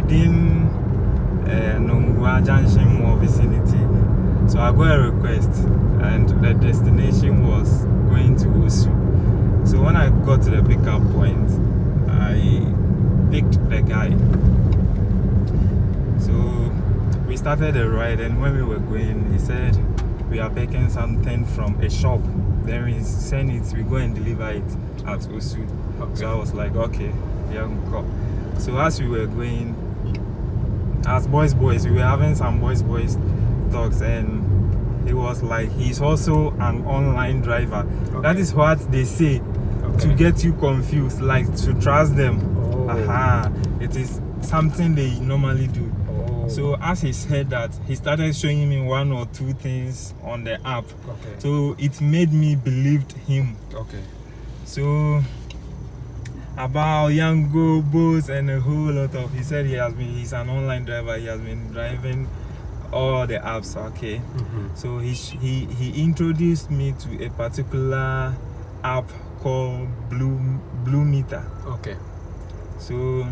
within Nongua Junction more vicinity. So I got a request, and the destination was going to Usu. So when I got to the pickup point, I picked the guy. So we started the ride, and when we were going, he said we are picking something from a shop. Then we send it, we go and deliver it at Usu. Okay. So I was like, okay, yeah, go. So as we were going, as boys, we were having some boys talks, and he was like, he's also an online driver. Okay. That is what they say, okay, to get you confused, like to trust them. Oh. It is something they normally do. Oh. So as he said that, he started showing me one or two things on the app. Okay. So it made me believe him. Okay. So about Yango, Bose, and a whole lot of, he said he's an online driver, he has been driving all the apps. Okay. Mm-hmm. So he introduced me to a particular app called Blue Meter. Okay. So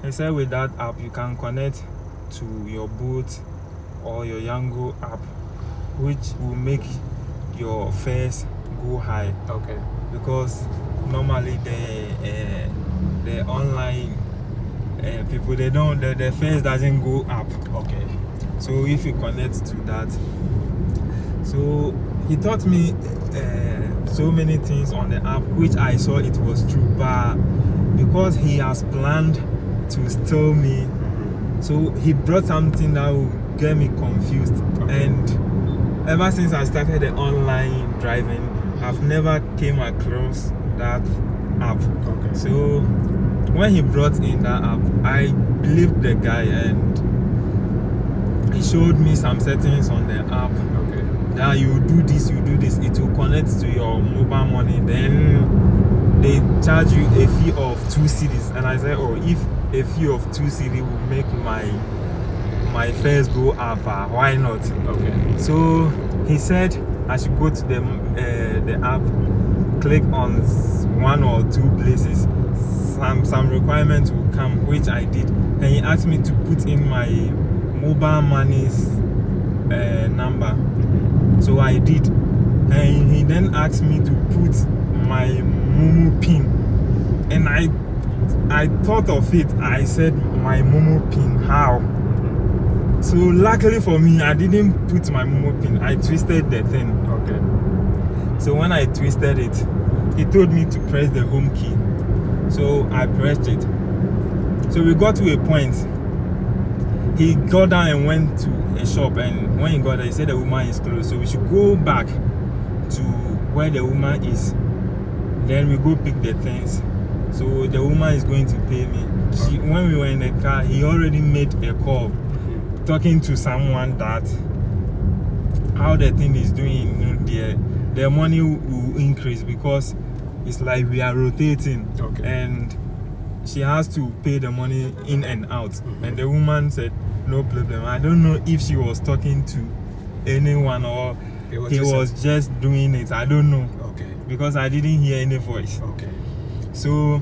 he said with that app you can connect to your boat or your Yango app, which will make your fares go high. Okay. Because normally the online people, they don't, the fares doesn't go up. Okay. So if you connect to that, so he taught me so many things on the app, which I saw it was true, but because he has planned to steal me, so he brought something that will get me confused. Okay. And ever since I started the online driving, I've never came across that app. Okay. So when he brought in that app, I believed the guy, and he showed me some settings on the app. Okay. That you do this, it will connect to your mobile money, then they charge you a fee of 2 cedis. And I said, oh, if a fee of 2 cedis will make my fares go up, why not? Okay. So he said I should go to the app, click on one or two places, some requirements will come, which I did, and he asked me to put in my mobile money's number. So I did, and he then asked me to put my Momo pin, and I thought of it. I said, my Momo pin, how? So luckily for me, I didn't put my Momo pin. I twisted the thing. Okay. So when I twisted it, he told me to press the home key. So I pressed it. So we got to a point. He got down and went to a shop, and when he got there, he said the woman is closed. So we should go back to where the woman is. Then we go pick the things. So the woman is going to pay me. When we were in the car, he already made a call, talking to someone that how the thing is doing, the money will increase, because it's like we are rotating. Okay. And she has to pay the money in and out. Mm-hmm. And the woman said, no problem. I don't know if she was talking to anyone or he was just doing it. I don't know. Okay. Because I didn't hear any voice. Okay. So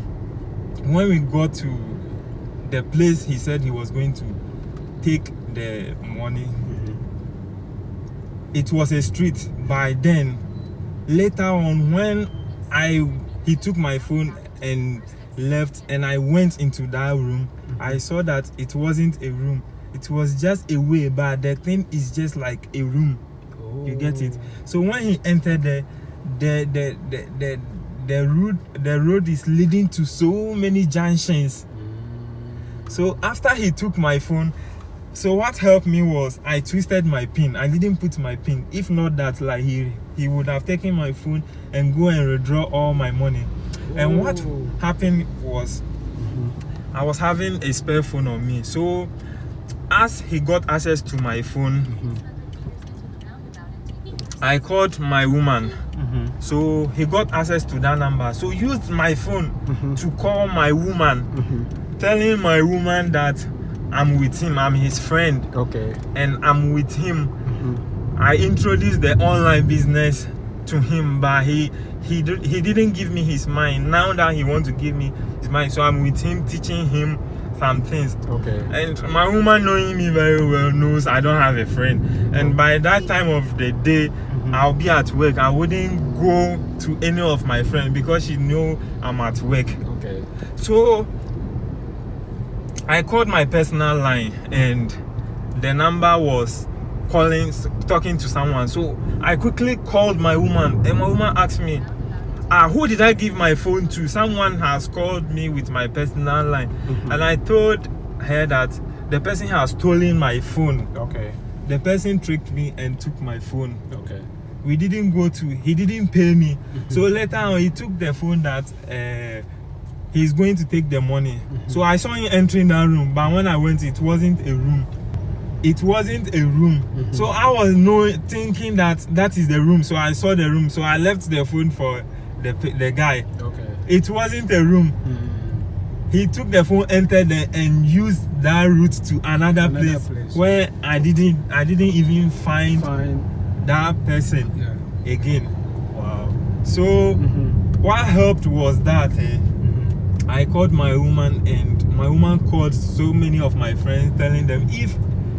when we got to the place he said he was going to take the money, it was a street. By then, later on, when he took my phone and left, and I went into that room, I saw that it wasn't a room. It was just a way, but the thing is just like a room. Oh. You get it? So when he entered the road is leading to so many junctions. So after he took my phone, so what helped me was I twisted my pin. I didn't put my pin. If not that, like he would have taken my phone and go and withdraw all my money. Ooh. And what happened was, I was having a spare phone on me. So as he got access to my phone, I called my woman. So he got access to that number. So used my phone to call my woman, telling my woman that I'm with him, I'm his friend. Okay. And I'm with him. I introduced the online business to him, but he didn't give me his mind. Now that he wants to give me his mind, so I'm with him, teaching him some things. Okay. And my woman, knowing me very well, knows I don't have a friend. And by that time of the day, I'll be at work. I wouldn't go to any of my friends because she know I'm at work. Okay. So I called my personal line, and the number was talking to someone. So I quickly called my woman, and my woman asked me, who did I give my phone to? Someone has called me with my personal line. And I told her that the person has stolen my phone. Okay. The person tricked me and took my phone. Okay. He didn't pay me. So later on, he took the phone that he's going to take the money. So I saw him entering that room, but when I went, it wasn't a room. So I was thinking that is the room. So I saw the room. So I left the phone for the guy. Okay. It wasn't a room. He took the phone, entered there, and used that route to another place where I didn't even find that person again. Wow. So what helped was that I called my woman, and my woman called so many of my friends, telling them if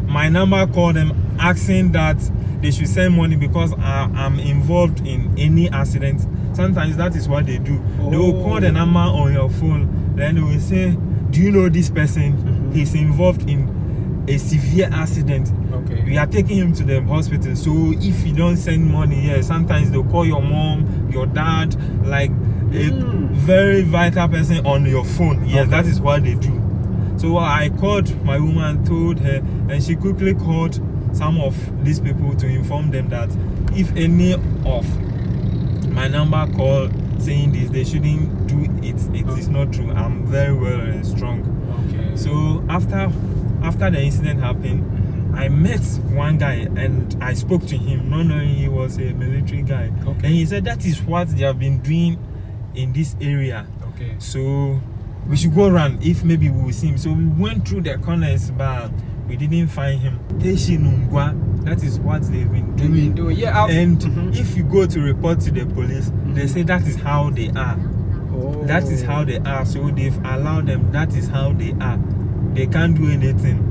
my number called them asking that they should send money because I'm involved in any accident. Sometimes that is what they do. They will call the number on your phone, then they will say, do you know this person? He's involved in a severe accident. Okay. We are taking him to the hospital. So if you don't send money, sometimes they'll call your mom, your dad, like a very vital person on your phone. Yes, that is what they do. So I called my woman, told her, and she quickly called some of these people to inform them that if any of my number call saying this, they shouldn't do it. It is not true. I'm very well and strong. Okay. So after the incident happened, I met one guy and I spoke to him, not knowing he was a military guy. Okay. And he said that is what they have been doing in this area. Okay. So we should go around if maybe we will see him. So we went through the corners, but we didn't find him. That is what they've been doing. Yeah, and if you go to report to the police, they say that is how they are. That is how they are. So they've allowed them. That is how they are. They can't do anything.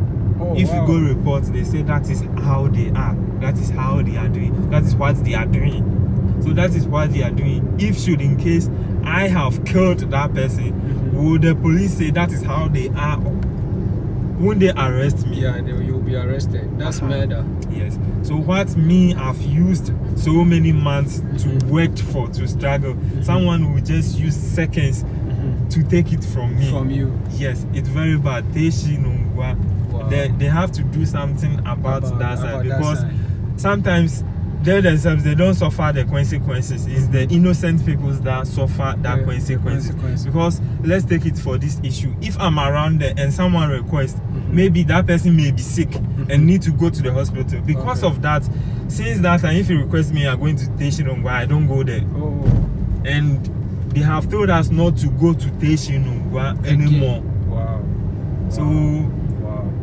If you go report, they say that is how they are. That is how they are doing. That is what they are doing. So that is what they are doing. If should in case I have killed that person, will the police say that is how they are? Won't they arrest me? Yeah, you'll be arrested. That's murder. Yes. So what me I've used so many months to work for, to struggle. Someone will just use seconds to take it from me. From you. Yes, it's very bad. Wow. They have to do something about that side, because sometimes they themselves, they don't suffer the consequences. It's the innocent people that suffer that consequences. Because let's take it for this issue. If I'm around there and someone requests, maybe that person may be sick and need to go to the hospital. Because of that, since that time, if you request me, I'm going to Teshinongwa, I don't go there. And they have told us not to go to Teshinongwa anymore. Wow. So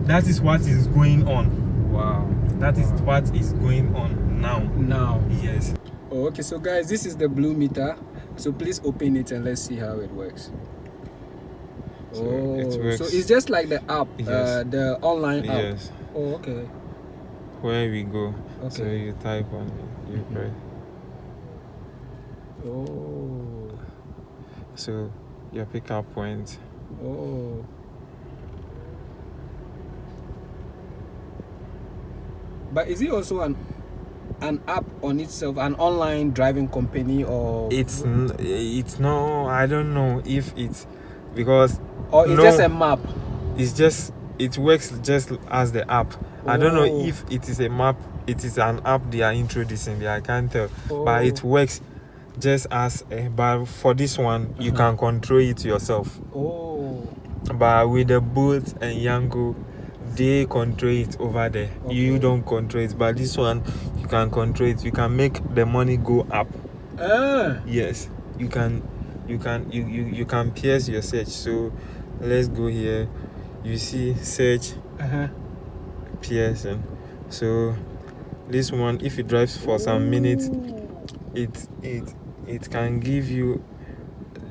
that is what is going on. Wow. That is what is going on now. Yes. Okay, so guys, this is the blue meter. So please open it and let's see how it works. So it works. So it's just like the app, Yes. the online app. Yes. Oh, okay. Where we go. Okay. So you type on it, you press. Oh. So your pickup point. Oh. But is it also an app on itself, an online driving company, or It's no, I don't know if it's because or it's just a map? It's just, it works just as the app. I don't know if it is a map, it is an app they are introducing there, I can't tell. But it works just as but for this one you can control it yourself. But with the Bolt and Yango, they control it over there. You don't control it, but this one you can control it. You can make the money go up. Yes, you can pierce your search. So let's go here. You see search, piercing. So this one, if it drives for some minutes, it can give you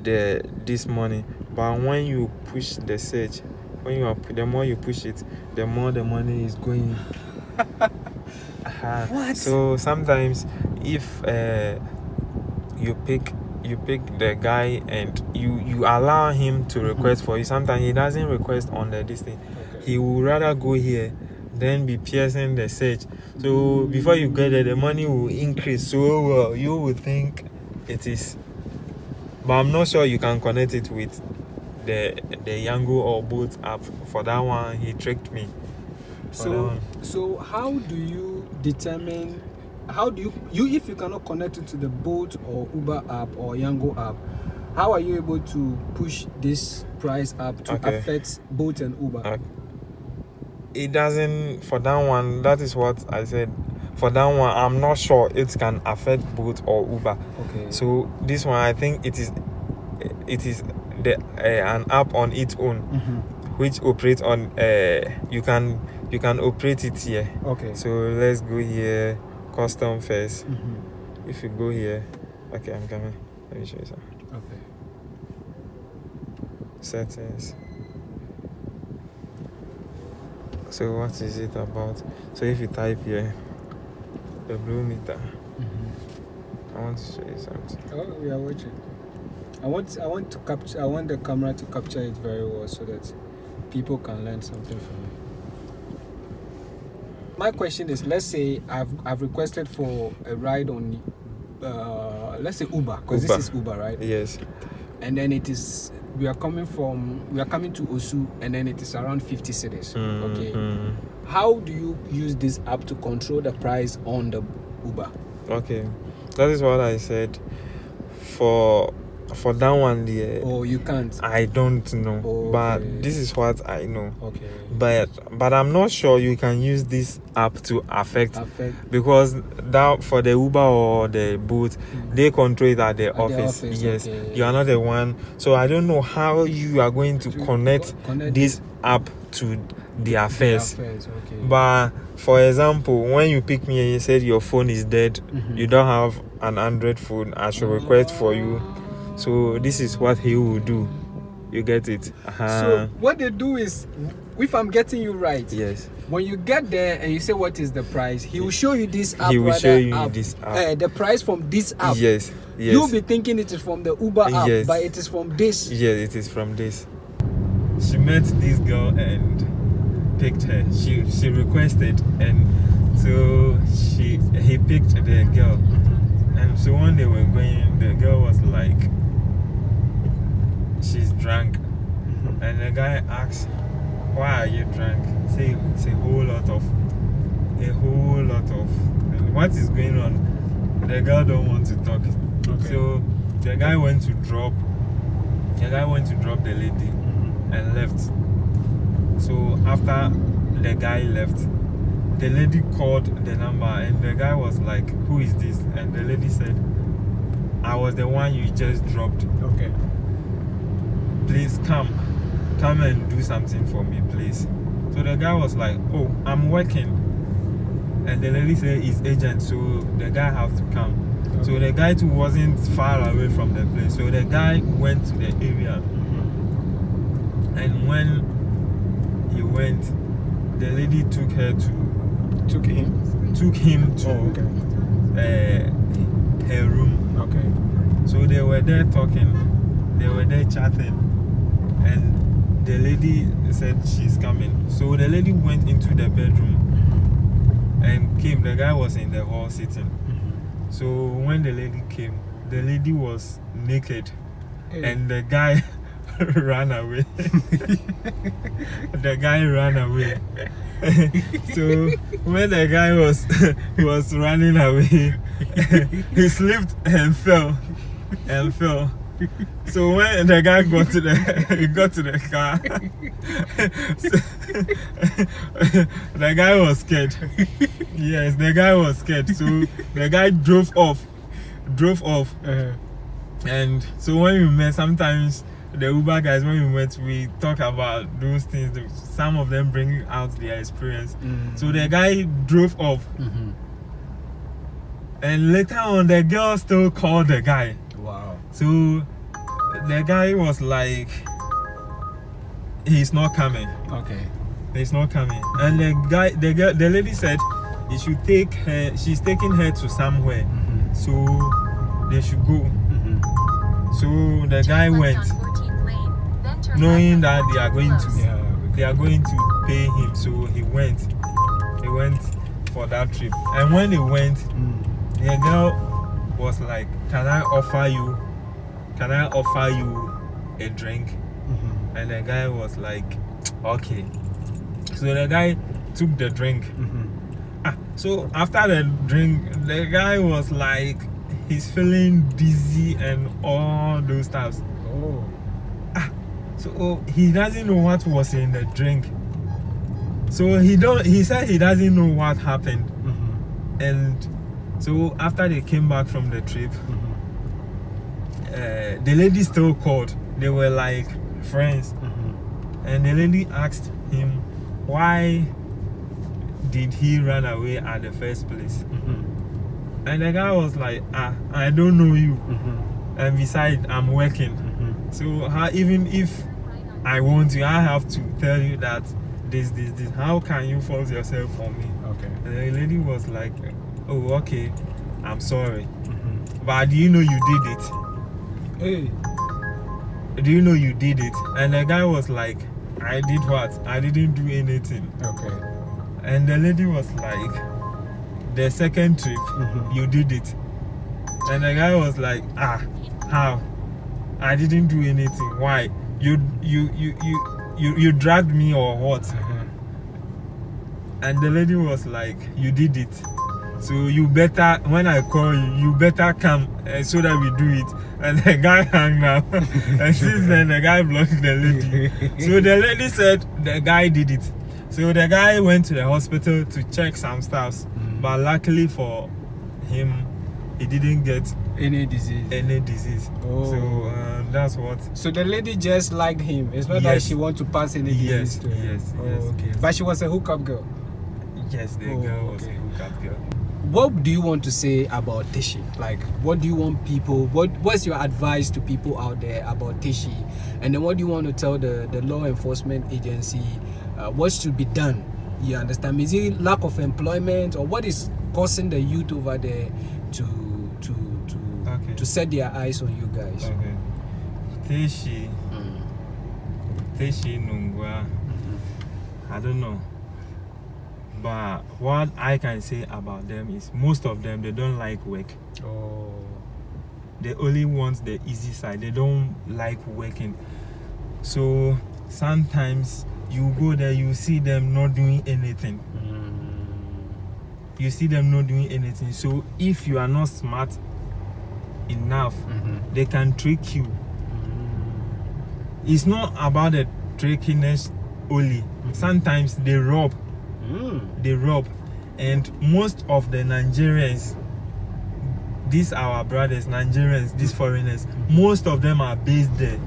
this money. But when you push the search, when you are, the more you push it, the more the money is going. What? So sometimes if you pick the guy and you allow him to request for you, sometimes he doesn't request on the this thing. He will rather go here then be piercing the search. So before you get there, the money will increase so well. You will think it is, but I'm not sure you can connect it with the Yango or Bolt app. For that one, he tricked me. So how do you determine? How do you if you cannot connect it to the Bolt or Uber app or Yango app, how are you able to push this price up to affect Bolt and Uber? It doesn't, for that one. That is what I said. For that one, I'm not sure it can affect Bolt or Uber. Okay. So this one, I think it is an app on its own, which operates on. You can operate it here. Okay. So let's go here. Custom first. If you go here, okay, I'm coming. Let me show you something. Okay. Settings. So what is it about? So if you type here, the blue meter. I want to show you something. Oh, we are watching. I want to capture. I want the camera to capture it very well so that people can learn something from it. My question is: let's say I've requested for a ride on, let's say Uber, because this is Uber, right? Yes. And then it is. We are coming to Osu, and then it is around 50 cedis. Okay. How do you use this app to control the price on the Uber? Okay, that is what I said. For that one there. Oh, you can't. I don't know, but this is what I know. Okay. But I'm not sure you can use this app to affect because that for the Uber or the Bolt, they control it at the office. Yes, okay. You are not the one. So I don't know how you are going to connect this app to the affairs. Okay. But for example, when you pick me and you said your phone is dead, you don't have an Android phone, I should request for you. So this is what he will do. You get it? So what they do is, if I'm getting you right, yes. When you get there and you say what is the price, he will show you this app. He will show you this app. The price from this app. Yes. You'll be thinking it is from the Uber app, but it is from this. Yes, it is from this. She met this girl and picked her. She requested, and so he picked the girl. And so when they were going, the girl was like, she's drunk. And the guy asked, why are you drunk? Say it's a whole lot of. What is going on? The girl don't want to talk. Okay. So the guy went to drop the lady and left. So after the guy left, the lady called the number and the guy was like, who is this? And the lady said, I was the one you just dropped. Okay. Please come and do something for me, please. So the guy was like, oh, I'm working. And the lady said he's agent, so the guy has to come. Okay. So the guy too wasn't far away from the place. So the guy went to the area. And when he went, the lady took him to her room. Okay. So they were there talking, they were there chatting, and the lady said she's coming. So the lady went into the bedroom and came. The guy was in the hall sitting. So when the lady came, the lady was naked, and the guy ran away. The guy ran away. So when the guy was running away, he slipped and fell. So when the guy got to the car, the guy was scared. Yes, the guy was scared. So the guy drove off. And so when we met, sometimes the Uber guys, when we met, we talk about those things. Some of them bring out their experience. So the guy drove off. And later on, the girl still called the guy. Wow. So the guy was like, he's not coming. Okay. He's not coming. And the lady said he should take her. She's taking her to somewhere, so they should go. So the guy went, knowing that they are going to pay him. So he went for that trip. And when he went, the girl was like, can I offer you a drink? And the guy was like, okay. So the guy took the drink. So after the drink, the guy was like, he's feeling dizzy and all those stuff. So he doesn't know what was in the drink. So he said he doesn't know what happened. And so after they came back from the trip, the lady still called. They were like friends. And the lady asked him, why did he run away at the first place? And the guy was like, I don't know you. And besides, I'm working. So even if I want you, I have to tell you that this. How can you force yourself on me? Okay. And the lady was like, oh, okay, I'm sorry. But do you know you did it? Hey. Do you know you did it? And the guy was like, I did what? I didn't do anything. Okay. And the lady was like, the second trip, you did it. And the guy was like, how? I didn't do anything. Why? You dragged me or what? And the lady was like, you did it. So you better, when I call you, you better come so that we do it. And the guy hung up. And since then, the guy blocked the lady. So the lady said the guy did it. So the guy went to the hospital to check some stuff. But luckily for him, he didn't get any disease. So that's what. So the lady just liked him. It's not that she want to pass any disease to him. Yes. Okay. But she was a hookup girl. Yes, the girl was a hookup girl. What do you want to say about Tishi? Like, what do you want people? What's your advice to people out there about Tishi? And then what do you want to tell the law enforcement agency? What should be done? You understand? Is it lack of employment, or what is causing the youth over there to set their eyes on you guys? Okay. Tishi Nungwa. I don't know. But what I can say about them is most of them, they don't like work. They only want the easy side. They don't like working. So sometimes you go there, you see them not doing anything. So if you are not smart enough, they can trick you. It's not about the trickiness only. Sometimes they rob. And most of the Nigerians, these our brothers, Nigerians, these foreigners, most of them are based there.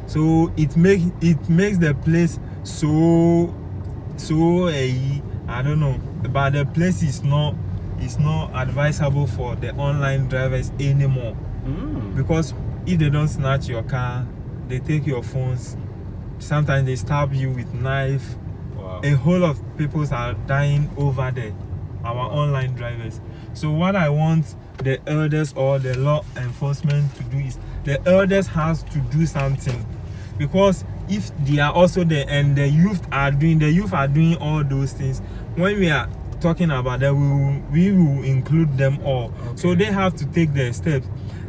So it makes the place so I don't know, but the place is not advisable for the online drivers anymore. Because if they don't snatch your car, they take your phones. Sometimes they stab you with knife. A whole lot of people are dying over there, our online drivers. So what I want the elders or the law enforcement to do is, the elders has to do something, because if they are also there and the youth are doing all those things, when we are talking about that, we will include them all. So they have to take their steps.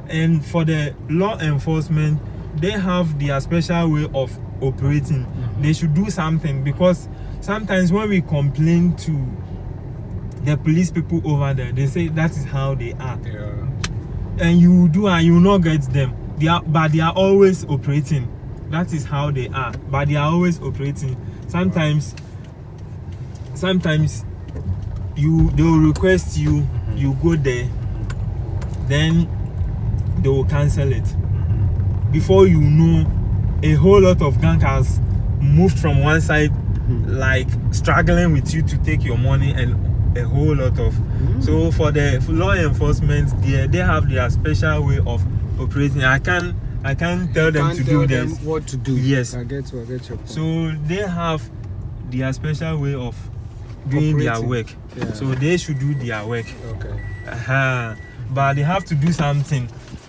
And for the law enforcement, they have their special way of operating. They should do something, because sometimes when we complain to the police people over there, they say that is how they are. And you do, and you will not get them. But they are always operating. That is how they are. But they are always operating. Sometimes they will request you, you go there, then they will cancel it. Before you know, a whole lot of gang has moved from one side, like struggling with you to take your money, and a whole lot of. So for law enforcement, they have their special way of operating. I can't I can't tell them to do this. What to do. Yes. I get your point. So they have their special way of doing their work. Yeah. So they should do their work. Okay. But they have to do something,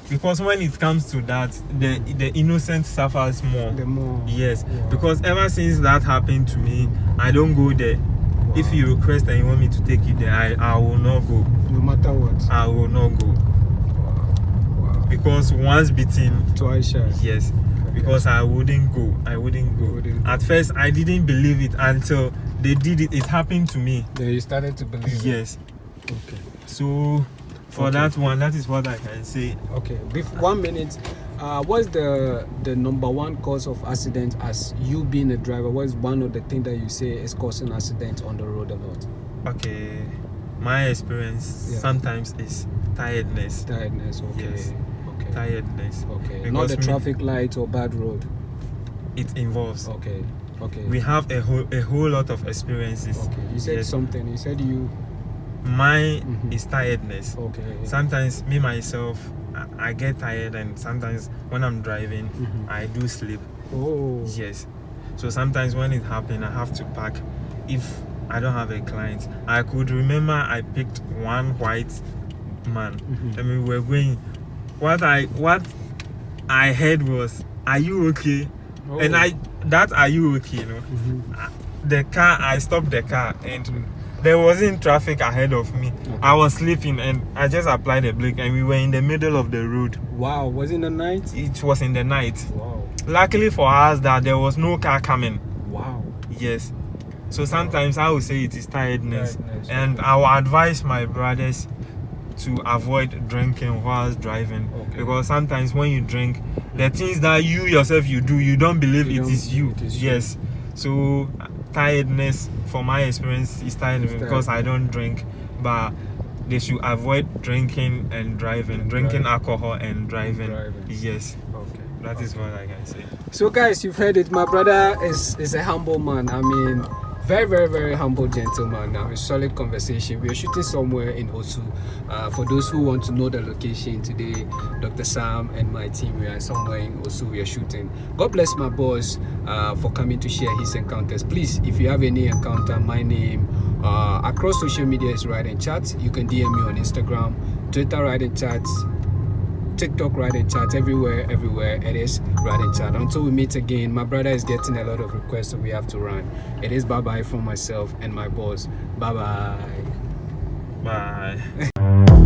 because when it comes to that, the innocent suffers more. The more. Yes. Wow. Because ever since that happened to me, I don't go there. Wow. If you request and you want me to take you there, I will not go. No matter what. I will not go. Wow. Because once beaten, twice shy. yes. Because I wouldn't go. At first, I didn't believe it until they did it. It happened to me. Then you started to believe it. Yes. Okay. So for that one, that is what I can say. Okay. 1 minute. What's the number one cause of accident as you being a driver? What's one of the things that you say is causing accidents on the road a lot? Okay. My experience sometimes is tiredness. Tiredness. Okay. Yes. Okay. Tiredness. Okay. Because Not the traffic light or bad road. It involves. Okay. Okay. We have a whole lot of experiences. Okay. You said something. You said you. Mine is tiredness. Okay. Sometimes me myself, I get tired, and sometimes when I'm driving, I do sleep. Oh. Yes. So sometimes when it happens, I have to park. If I don't have a client, I could remember I picked one white man. And we were going. What I heard was, "Are you okay?" Oh. And are you okay? You know, the car. I stopped the car, and there wasn't traffic ahead of me. Okay. I was sleeping, and I just applied the brake, and we were in the middle of the road. Wow. Was it in the night? It was in the night. Wow. Luckily for us that there was no car coming. Wow. Yes. So sometimes I would say it is tiredness. And okay. I will advise my brothers to avoid drinking whilst driving. Okay. Because sometimes when you drink, the things that you yourself you do, you don't believe it is you. Yes. So tiredness, for my experience, is tiredness because I don't drink. But they should avoid drinking and driving. Drinking alcohol and driving. Yes. Okay. That is what I can say. So guys, you've heard it. My brother is a humble man. I mean, very, very, very humble gentleman. A solid conversation. We are shooting somewhere in Osu. For those who want to know the location today, Dr. Sam and my team, we are somewhere in Osu. We are shooting. God bless my boss for coming to share his encounters. Please, if you have any encounter, my name across social media is Ride and Chat. You can DM me on Instagram, Twitter, Ride and Chat, TikTok, Ride and Chat, everywhere it is Ride and Chat. Until we meet again, my brother is getting a lot of requests, so we have to run. It is bye-bye from myself and my boss. Bye-bye. Bye.